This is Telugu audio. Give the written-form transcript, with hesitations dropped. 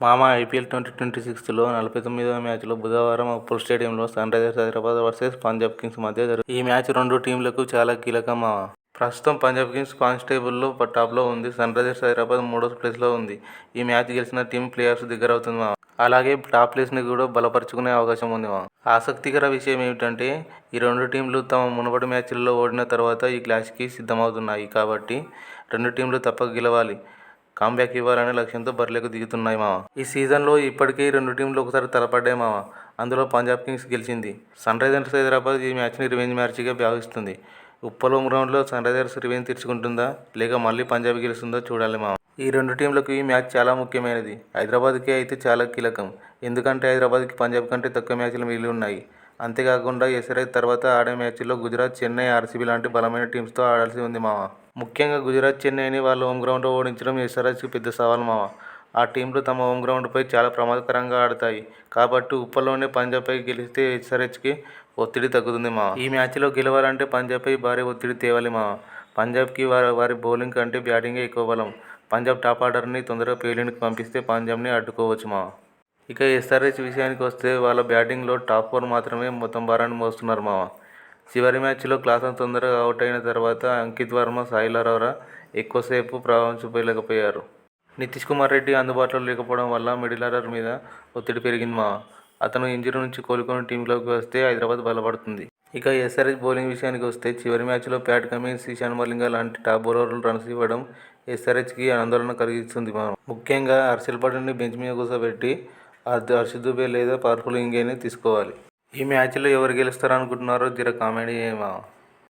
మామ ఐపీఎల్ 2026లో 49వ మ్యాచ్లో బుధవారం ఉప్పల్ స్టేడియంలో Sunrisers Hyderabad versus Punjab Kings మధ్య జరుగుతుంది. ఈ మ్యాచ్ రెండు టీంలకు చాలా కీలకం మామ. ప్రస్తుతం పంజాబ్ కింగ్స్ పాయింట్స్ టేబుల్లో టాప్లో ఉంది. సన్రైజర్స్ హైదరాబాద్ మూడో ప్లేస్లో ఉంది. ఈ మ్యాచ్ గెలిచిన టీం ప్లేఆఫ్స్ దగ్గరవుతుంది మామ. అలాగే టాప్ ప్లేస్ని కూడా బలపరుచుకునే అవకాశం ఉంది మామ. ఆసక్తికర విషయం ఏమిటంటే ఈ రెండు టీంలు తమ మునుపటి మ్యాచ్ల్లో ఓడిన తర్వాత ఈ క్లాష్కి సిద్ధమవుతున్నాయి. కాబట్టి రెండు టీంలు తప్పక గెలవాలి, కామ్బ్యాక్ ఇవ్వాలనే లక్ష్యంతో బరిలోకి దిగుతున్నాయి మామ. ఈ సీజన్లో ఇప్పటికే రెండు టీంలు ఒకసారి తలపడ్డాయి మామ. అందులో పంజాబ్ కింగ్స్ గెలిచింది. సన్రైజర్స్ హైదరాబాద్ ఈ మ్యాచ్ని రివెంజ్ మ్యాచ్గా భావిస్తుంది. ఉప్పల్ హోమ్ గ్రౌండ్లో సన్రైజర్స్ రివెంజ్ తీర్చుకుంటుందా లేక మళ్ళీ పంజాబ్ గెలుస్తుందో చూడాలి మామ. ఈ రెండు టీంలకు ఈ మ్యాచ్ చాలా ముఖ్యమైనది. హైదరాబాద్కి అయితే చాలా కీలకం. ఎందుకంటే హైదరాబాద్కి పంజాబ్ కంటే తక్కువ మ్యాచ్లు మిగిలి ఉన్నాయి. అంతేకాకుండా ఎస్ఆర్హెచ్ తర్వాత ఆడే మ్యాచ్ల్లో గుజరాత్, చెన్నై, ఆర్సీబీ లాంటి బలమైన టీమ్స్తో ఆడాల్సి ఉంది మామ. ముఖ్యంగా గుజరాత్, చెన్నైని వాళ్ళ హోమ్ గ్రౌండ్లో ఓడించడం ఎస్ఆర్హెచ్కి పెద్ద సవాల్ మామ. ఆ టీంలు తమ హోమ్ గ్రౌండ్పై చాలా ప్రమాదకరంగా ఆడతాయి. కాబట్టి ఉప్పల్లోనే పంజాబ్పై గెలిస్తే ఎస్ఆర్హెచ్కి ఒత్తిడి తగ్గుతుంది మామ. ఈ మ్యాచ్లో గెలవాలంటే పంజాబ్పై భారీ ఒత్తిడి తేవాలి మామ. పంజాబ్కి వారి బౌలింగ్ కంటే బ్యాటింగే ఎక్కువ బలం. పంజాబ్ టాప్ ఆర్డర్ని తొందరగా ఫీల్డింగ్కి పంపిస్తే పంజాబ్ని అడ్డుకోవచ్చు మామ. ఇక ఎస్ఆర్హెచ్ విషయానికి వస్తే వాళ్ళ బ్యాటింగ్లో టాప్ 4 మాత్రమే మొత్తం భారాన్ని మోస్తున్నారు మామ. చివరి మ్యాచ్లో క్లాసన్ తొందరగా అవుట్ అయిన తర్వాత అంకిత్ వర్మ, సాయిల్ అరోరా ఎక్కువసేపు ప్రభావం చూపలేకపోయారు. నితీష్ కుమార్ రెడ్డి అందుబాటులో లేకపోవడం వల్ల మిడిల్ ఆర్డర్ మీద ఒత్తిడి పెరిగింది మామ. అతను ఇంజరీ నుంచి కోలుకొని టీంలోకి వస్తే హైదరాబాద్ బలపడుతుంది. ఇక ఎస్ఆర్హెచ్ బౌలింగ్ విషయానికి వస్తే చివరి మ్యాచ్లో ప్యాట్ కమిన్స్, ఇషాన్ మలింగ లాంటి టాప్ బౌలర్లు రన్స్ ఇవ్వడం ఎస్ఆర్హెచ్కి ఆందోళన కలిగిస్తుంది మామ. ముఖ్యంగా హర్షల్ పటేల్ని బెంచ్ మీద కూర్చోబెట్టి హర్షద్ దుబే లేదా పవర్ఫుల్ ఇంగేని తీసుకోవాలి. ఈ మ్యాచ్లో ఎవరు గెలుస్తారనుకుంటున్నారో జర కామెంట్ చేయండి మామ.